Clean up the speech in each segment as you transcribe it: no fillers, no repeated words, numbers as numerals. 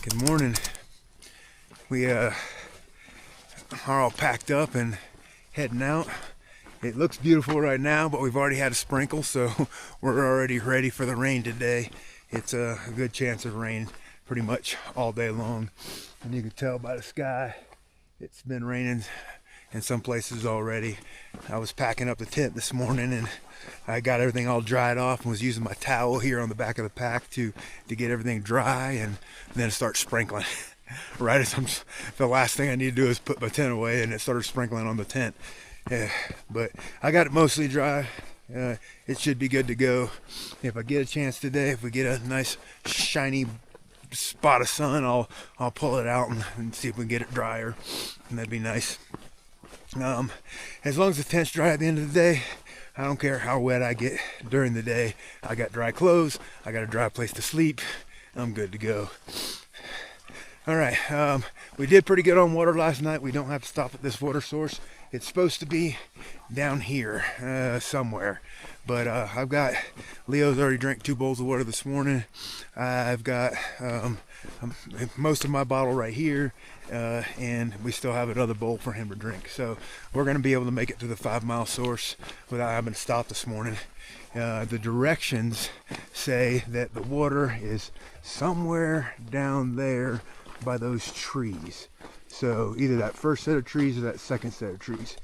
Good morning. We are all packed up and heading out. It looks beautiful right now, but we've already had a sprinkle, so we're already ready for the rain today. It's a good chance of rain pretty much all day long. And you can tell by the sky, it's been raining in some places already. I was packing up the tent this morning and I got everything all dried off and was using my towel here on the back of the pack to get everything dry, and then start sprinkling. Right as the last thing I need to do is put my tent away, and it started sprinkling on the tent. Yeah, but I got it mostly dry. It should be good to go. If I get a chance today, if we get a nice shiny spot of sun, I'll pull it out and see if we can get it drier, and that'd be nice. As long as the tent's dry at the end of the day, I don't care how wet I get during the day. I got dry clothes, I got a dry place to sleep, I'm good to go. All right, we did pretty good on water last night. We don't have to stop at this water source. It's supposed to be down here somewhere, but I've got, Leo's already drank 2 bowls of water this morning. I've got most of my bottle right here, and we still have another bowl for him to drink. So we're going to be able to make it to the 5-mile source without having to stop this morning. The directions say that the water is somewhere down there by those trees. So either that first set of trees or that second set of trees.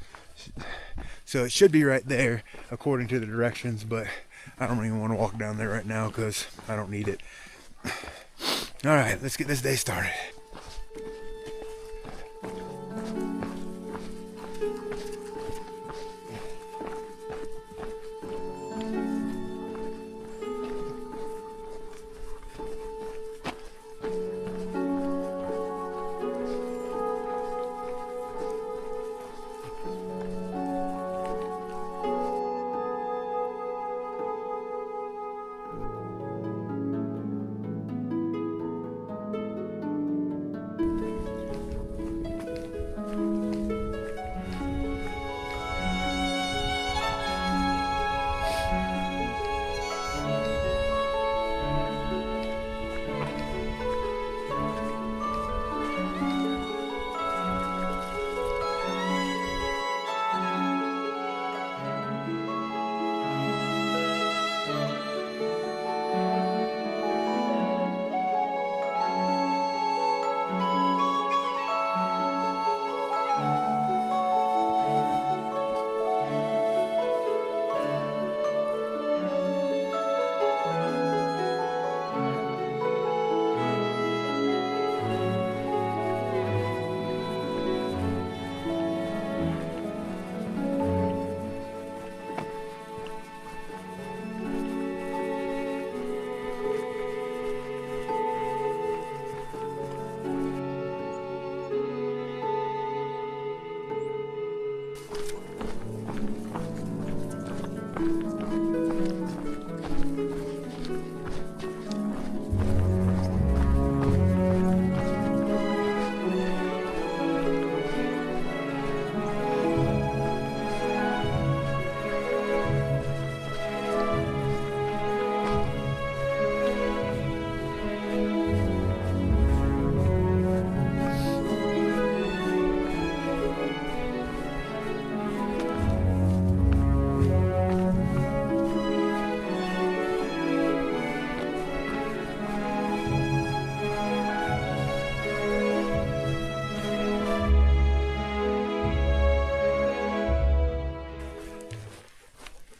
So it should be right there according to the directions, but I don't even want to walk down there right now because I don't need it. All right, let's get this day started.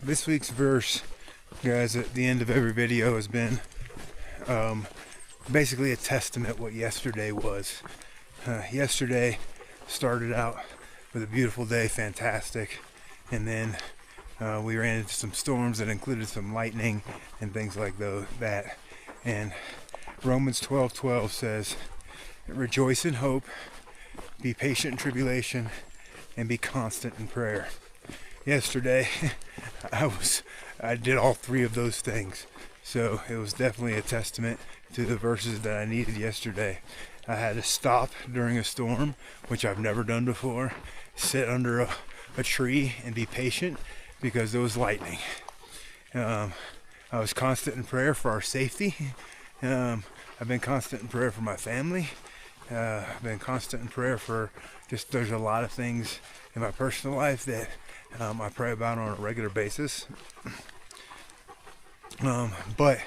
This week's verse, guys, at the end of every video has been basically a testament what yesterday was. Yesterday started out with a beautiful day, fantastic, and then we ran into some storms that included some lightning and things like that. And Romans 12:12 says, "Rejoice in hope, be patient in tribulation, and be constant in prayer." Yesterday, I did all 3 of those things. So it was definitely a testament to the verses that I needed yesterday. I had to stop during a storm, which I've never done before, sit under a tree and be patient because there was lightning. I was constant in prayer for our safety, I've been constant in prayer for my family. I've been constant in prayer for just, there's a lot of things in my personal life that I pray about on a regular basis. But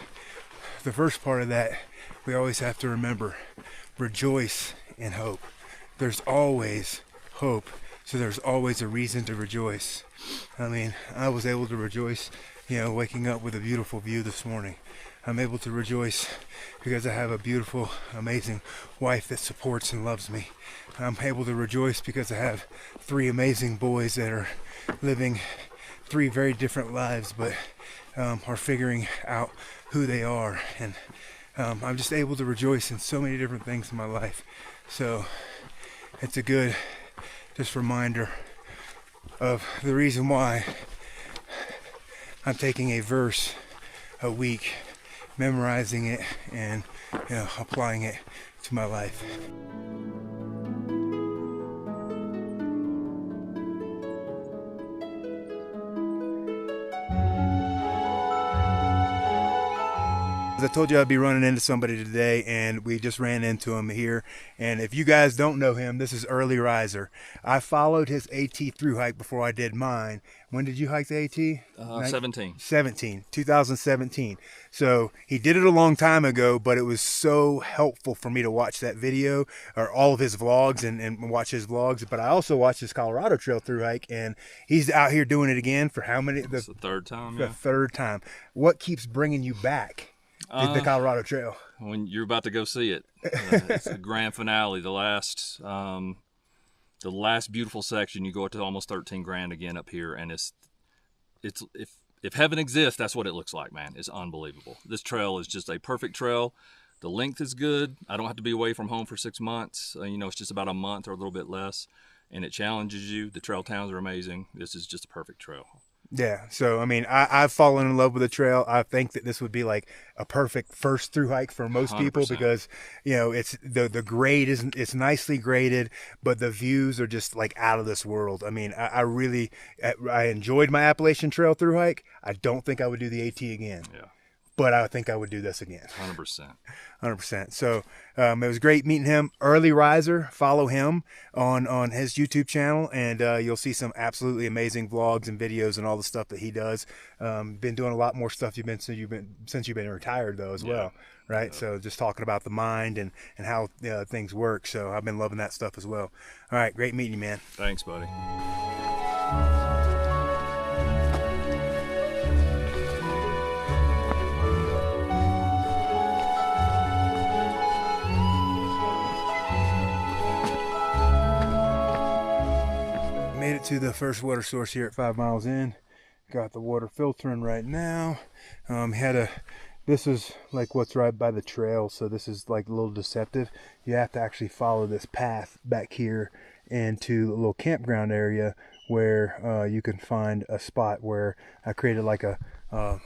the first part of that, we always have to remember, rejoice in hope. There's always hope, so there's always a reason to rejoice. I mean, I was able to rejoice, waking up with a beautiful view this morning. I'm able to rejoice because I have a beautiful, amazing wife that supports and loves me. I'm able to rejoice because I have 3 amazing boys that are living 3 very different lives, but are figuring out who they are. And I'm just able to rejoice in so many different things in my life. So it's a good just reminder of the reason why I'm taking a verse a week, memorizing it, and applying it to my life. I told you I'd be running into somebody today, and we just ran into him here. And if you guys don't know him, this is Early Riser. I followed his AT through hike before I did mine. When did you hike the AT? 2017. So he did it a long time ago, but it was so helpful for me to watch that video, or all of his vlogs, and watch his vlogs. But I also watched his Colorado Trail through hike, and he's out here doing it again for how many? It's the third time. The third time. What keeps bringing you back? The Colorado Trail. When you're about to go see it, it's the grand finale, the last beautiful section. You go up to almost 13 grand again up here, and it's if heaven exists, that's what it looks like, man. It's unbelievable. This trail is just a perfect trail. The length is good. I don't have to be away from home for 6 months. It's just about a month or a little bit less, and it challenges you. The trail towns are amazing. This is just a perfect trail. Yeah, so I mean, I've fallen in love with the trail. I think that this would be like a perfect first through hike for most 100%. People, because it's the grade it's nicely graded, but the views are just like out of this world. I mean, I enjoyed my Appalachian Trail through hike. I don't think I would do the AT again. Yeah. But I think I would do this again. 100%. So it was great meeting him. Early Riser, follow him on his YouTube channel, and you'll see some absolutely amazing vlogs and videos and all the stuff that he does. Been doing a lot more stuff since you've been retired though as well, right? Yeah. So just talking about the mind and how things work. So I've been loving that stuff as well. All right, great meeting you, man. Thanks, buddy. Made it to the first water source here at 5 miles in. Got the water filtering right now. This is like what's right by the trail, so this is like a little deceptive. You have to actually follow this path back here into a little campground area where you can find a spot where I created like a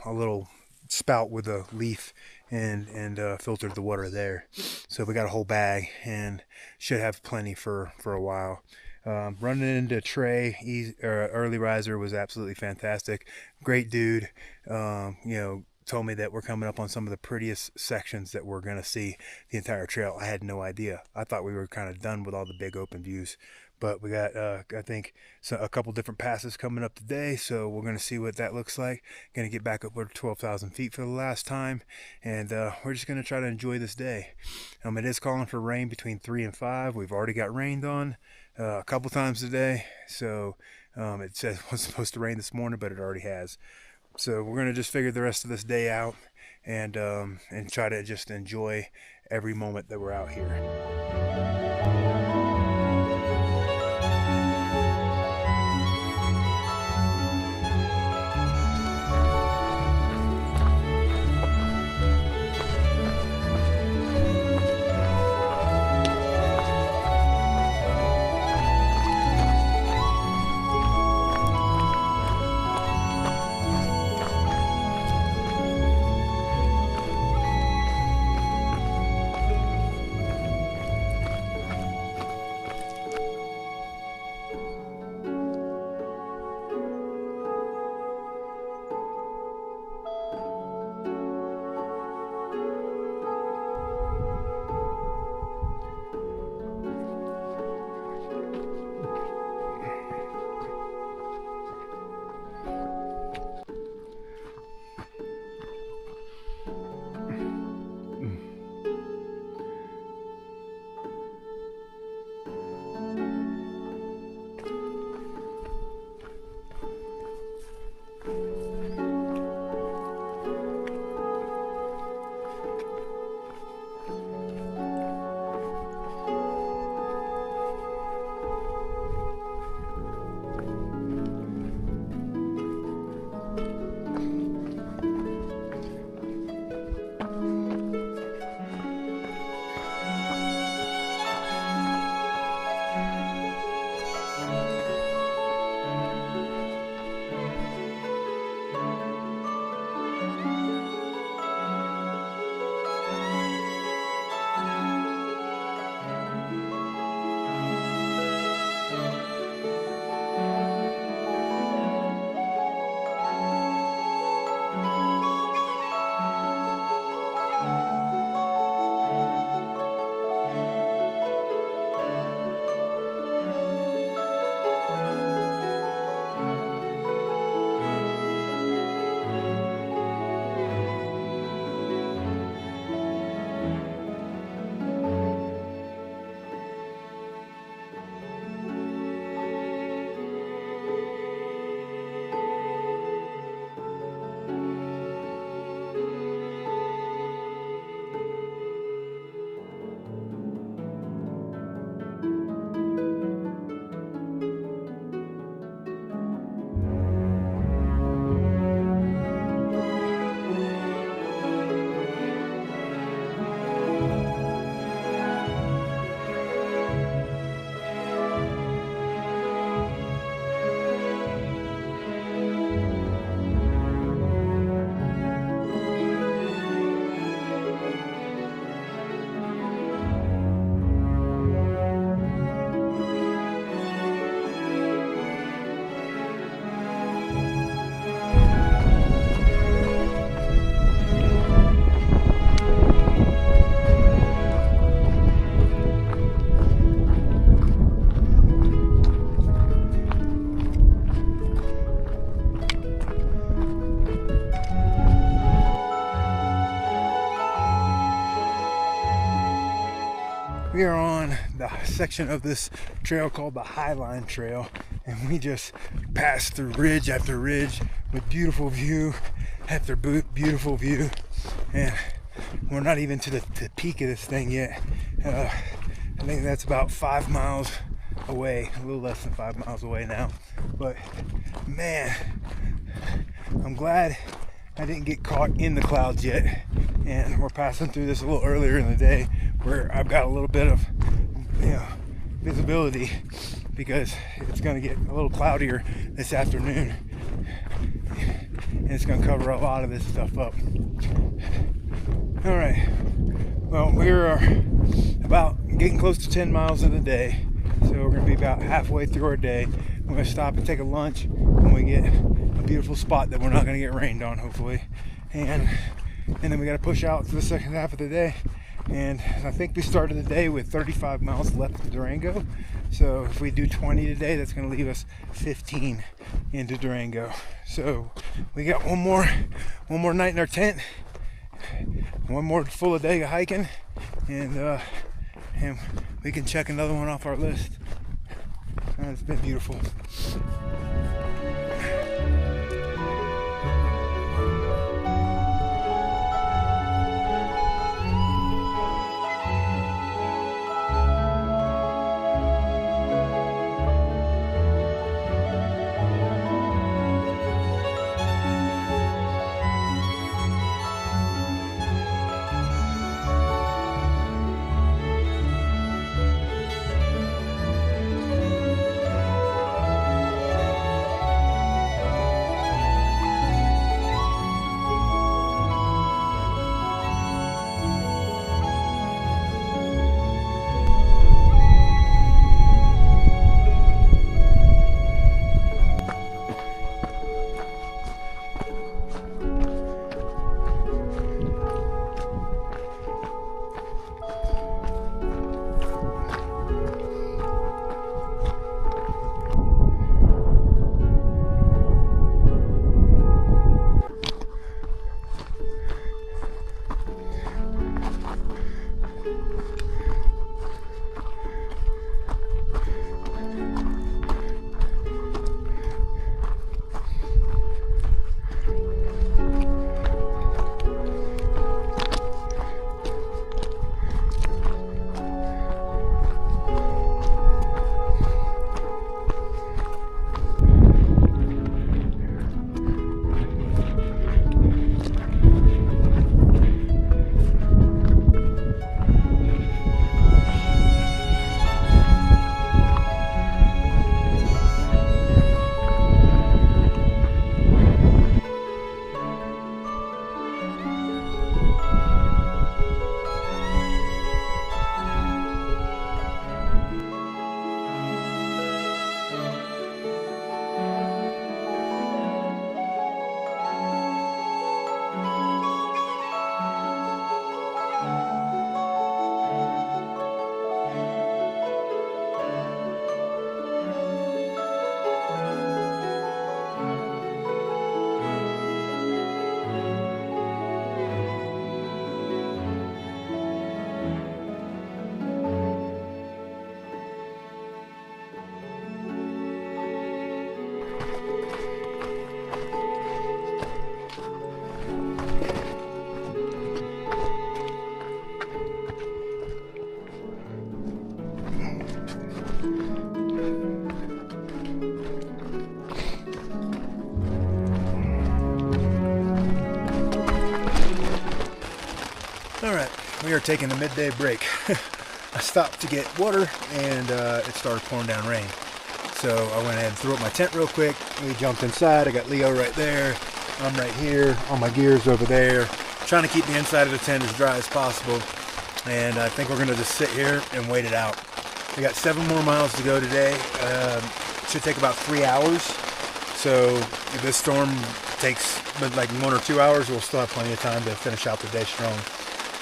little spout with a leaf and filtered the water there. So we got a whole bag and should have plenty for a while. Running into Trey, Early Riser, was absolutely fantastic. Great dude. Told me that we're coming up on some of the prettiest sections that we're going to see the entire trail. I had no idea. I thought we were kind of done with all the big open views. But we got, I think, a couple different passes coming up today, so we're going to see what that looks like. Going to get back up over 12,000 feet for the last time, and we're just going to try to enjoy this day. It is calling for rain between 3 and 5. We've already got rained on a couple times today, so it said it was supposed to rain this morning, but it already has. So we're going to just figure the rest of this day out and try to just enjoy every moment that we're out here. We are on the section of this trail called the Highline Trail, and we just passed through ridge after ridge with beautiful view after beautiful view, and we're not even to the peak of this thing yet. I think that's about 5 miles away, a little less than 5 miles away now. But man, I'm glad I didn't get caught in the clouds yet, and we're passing through this a little earlier in the day where I've got a little bit of, visibility, because it's going to get a little cloudier this afternoon, and it's going to cover a lot of this stuff up. All right, well, we're about getting close to 10 miles in the day, so we're going to be about halfway through our day. We're going to stop and take a lunch when we get a beautiful spot that we're not going to get rained on, hopefully, and then we got to push out for the second half of the day. And I think we started the day with 35 miles left to Durango, so if we do 20 today, that's going to leave us 15 into Durango. So we got one more night in our tent, one more full day of hiking, and we can check another one off our list. It's been beautiful. We are taking a midday break. I stopped to get water, and it started pouring down rain. So I went ahead and threw up my tent real quick. We jumped inside. I got Leo right there. I'm right here. All my gear's over there. Trying to keep the inside of the tent as dry as possible. And I think we're going to just sit here and wait it out. We got 7 more miles to go today. Should take about 3 hours. So if this storm takes like 1 or 2 hours, we'll still have plenty of time to finish out the day strong.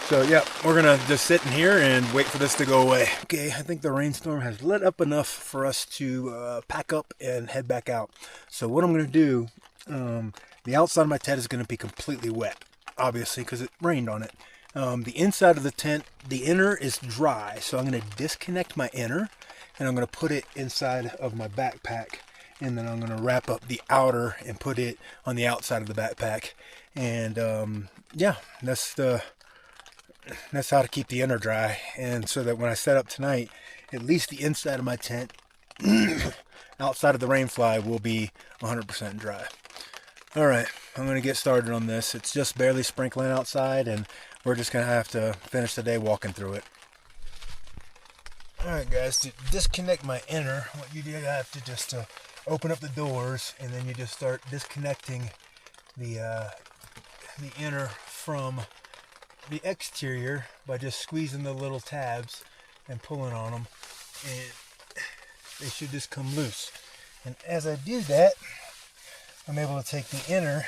So yeah, we're gonna just sit in here and wait for this to go away. Okay, I think the rainstorm has let up enough for us to pack up and head back out. So what I'm gonna do, the outside of my tent is gonna be completely wet, obviously, because it rained on it. The inside of the tent, the inner is dry, so I'm going to disconnect my inner and I'm going to put it inside of my backpack, and then I'm going to wrap up the outer and put it on the outside of the backpack. And yeah, that's how to keep the inner dry, and so that when I set up tonight, at least the inside of my tent outside of the rain fly will be 100% dry. All right, I'm going to get started on this. It's just barely sprinkling outside, and we're just going to have to finish the day walking through it. All right, guys, to disconnect my inner, what you do, you have to just open up the doors, and then you just start disconnecting the inner from the exterior by just squeezing the little tabs and pulling on them, and they should just come loose. And as I do that, I'm able to take the inner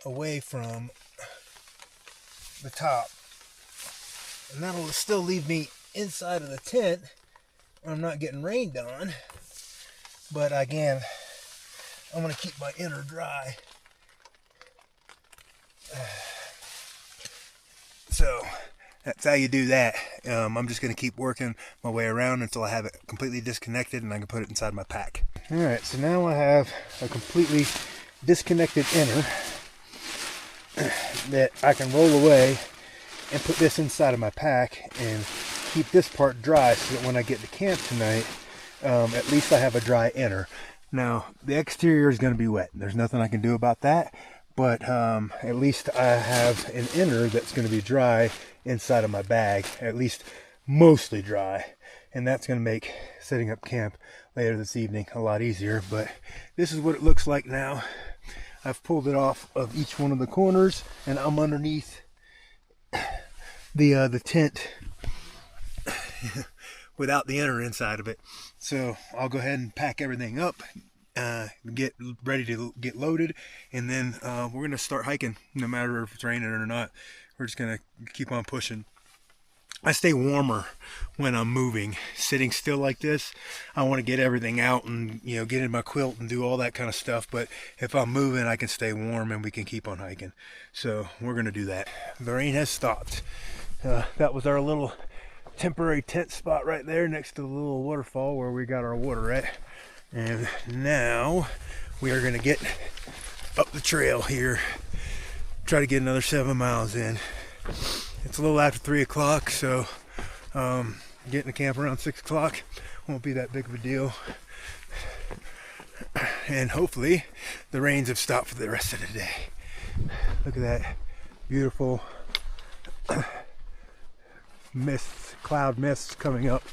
away from the top, and that'll still leave me inside of the tent. I'm not getting rained on, but again, I'm going to keep my inner dry. So that's how you do that. I'm just going to keep working my way around until I have it completely disconnected and I can put it inside my pack. Alright, so now I have a completely disconnected inner that I can roll away and put this inside of my pack and keep this part dry, so that when I get to camp tonight, at least I have a dry inner. Now, the exterior is going to be wet. There's nothing I can do about that, but at least I have an inner that's going to be dry inside of my bag, at least mostly dry, and that's going to make setting up camp later this evening a lot easier. But this is what it looks like now. I've pulled it off of each one of the corners, and I'm underneath the tent without the inner inside of it. So I'll go ahead and pack everything up, get ready to get loaded, and then we're gonna start hiking, no matter if it's raining or not. We're just gonna keep on pushing. I stay warmer when I'm moving. Sitting still like this, I want to get everything out and, you know, get in my quilt and do all that kind of stuff. But if I'm moving, I can stay warm and we can keep on hiking. So we're gonna do that. The rain has stopped. That was our little temporary tent spot right there next to the little waterfall where we got our water at. And now we are gonna get up the trail here, try to get another 7 miles in. It's a little after 3 o'clock, so getting to camp around 6 o'clock won't be that big of a deal. And hopefully the rains have stopped for the rest of the day. Look at that beautiful mists, cloud mists coming up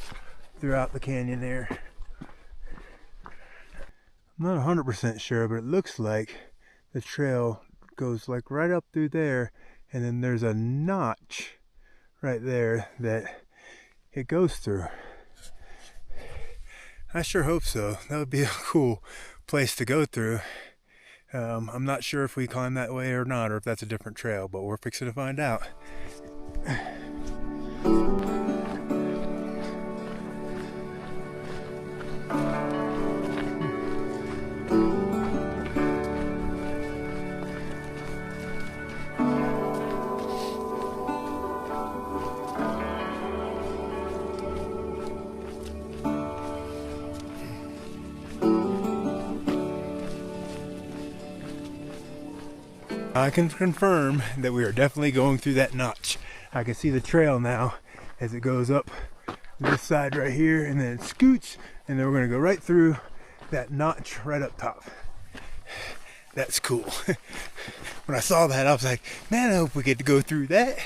throughout the canyon there. I'm not 100% sure, but it looks like the trail goes like right up through there, and then there's a notch right there that it goes through. I sure hope so. That would be a cool place to go through. I'm not sure if we climb that way or not, or if that's a different trail, but we're fixing to find out. I can confirm that we are definitely going through that notch. I can see the trail now as it goes up this side right here, and then it scoots, and then we're going to go right through that notch right up top. That's cool. When I saw that, I was like, man, I hope we get to go through that.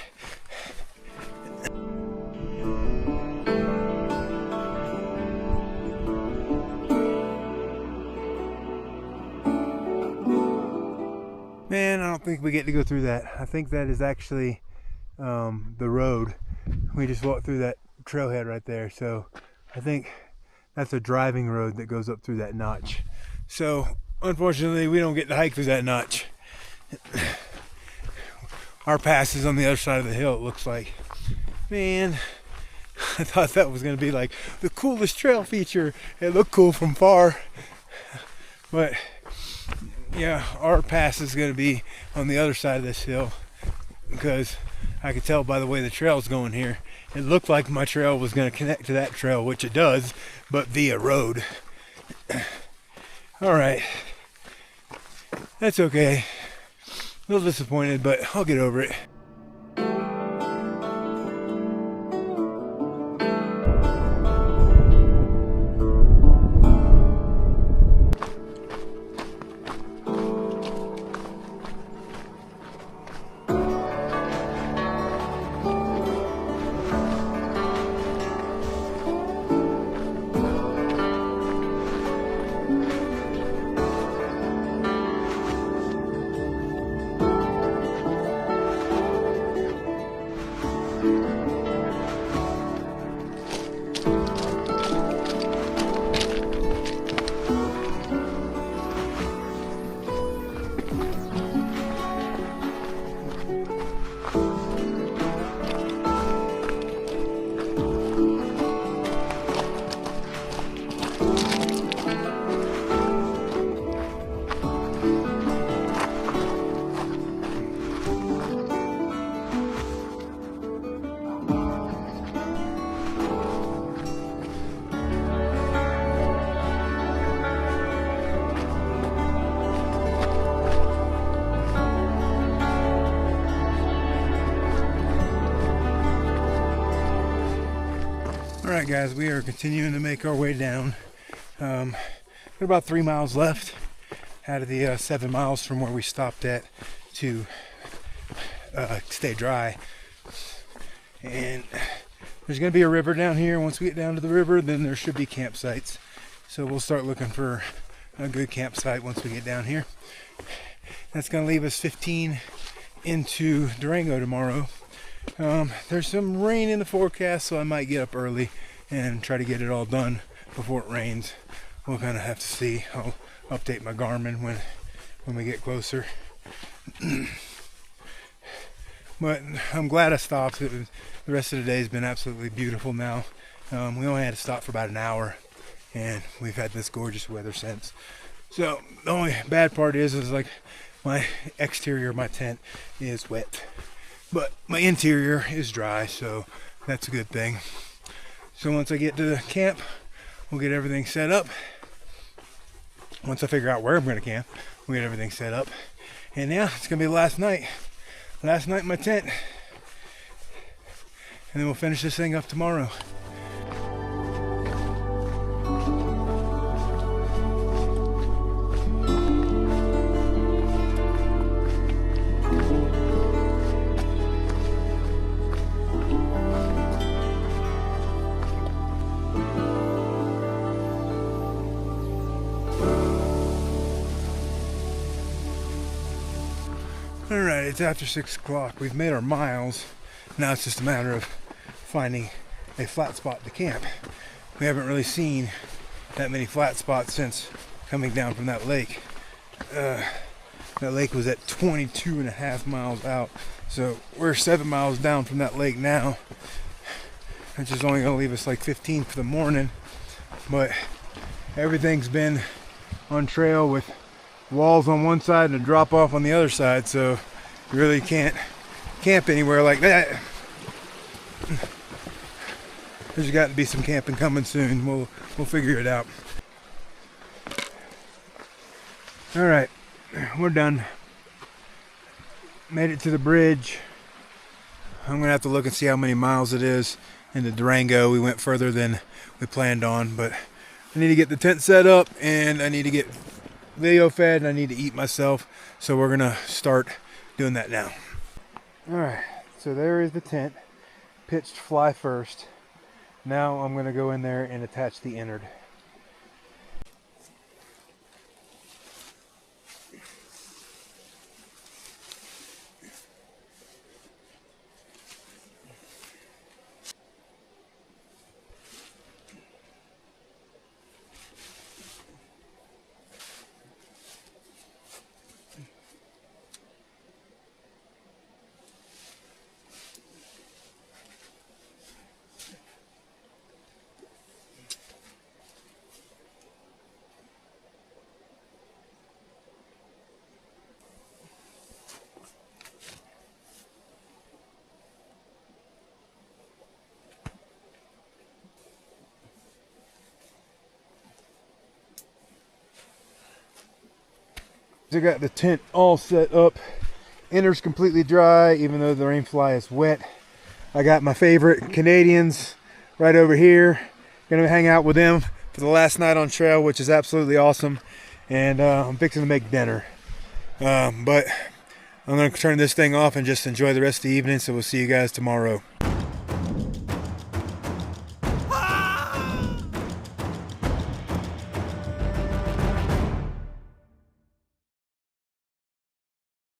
Man, I don't think we get to go through that. I think that is actually the road. We just walked through that trailhead right there. So I think that's a driving road that goes up through that notch. So unfortunately, we don't get to hike through that notch. Our pass is on the other side of the hill, it looks like. Man, I thought that was going to be like the coolest trail feature. It looked cool from far, but Yeah, our pass is going to be on the other side of this hill, because I could tell by the way the trail's going here. It looked like my trail was going to connect to that trail, which it does, but via road. All right, that's okay. A little disappointed, but I'll get over it. Alright guys, we are continuing to make our way down. We're about 3 miles left out of the 7 miles from where we stopped at to stay dry. And there's going to be a river down here. Once we get down to the river, then there should be campsites. So we'll start looking for a good campsite once we get down here. That's going to leave us 15 into Durango tomorrow. There's some rain in the forecast, so I might get up early and try to get it all done before it rains. We'll kind of have to see. I'll update my Garmin when we get closer. But I'm glad I stopped. The rest of the day has been absolutely beautiful now. We only had to stop for about an hour, and we've had this gorgeous weather since. So the only bad part is like my exterior of my tent is wet, but my interior is dry, so that's a good thing. So once I get to the camp, we'll get everything set up. Once I figure out where I'm going to camp, we'll get everything set up. And yeah, it's going to be the last night. Last night in my tent. And then we'll finish this thing up tomorrow. Alright, it's after 6 o'clock. We've made our miles. Now it's just a matter of finding a flat spot to camp. We haven't really seen that many flat spots since coming down from that lake. That lake was at 22 and a half miles out. So we're 7 miles down from that lake now, which is only going to leave us like 15 for the morning. But everything's been on trail with walls on one side and a drop off on the other side, so you really can't camp anywhere like that. There's got to be some camping coming soon. We'll figure it out. All right, we're done. Made it to the bridge. I'm gonna have to look and see how many miles it is into Durango. We went further than we planned on, but I need to get the tent set up and I need to get Leo fed and I need to eat myself, so we're gonna start doing that now. All right, so there is the tent, pitched fly first. Now I'm gonna go in there and attach the innard. I got the tent all set up. Inner's completely dry, even though the rain fly is wet. I got my favorite Canadians right over here. Gonna hang out with them for the last night on trail, which is absolutely awesome. And I'm fixing to make dinner. But I'm gonna turn this thing off and just enjoy the rest of the evening, so we'll see you guys tomorrow.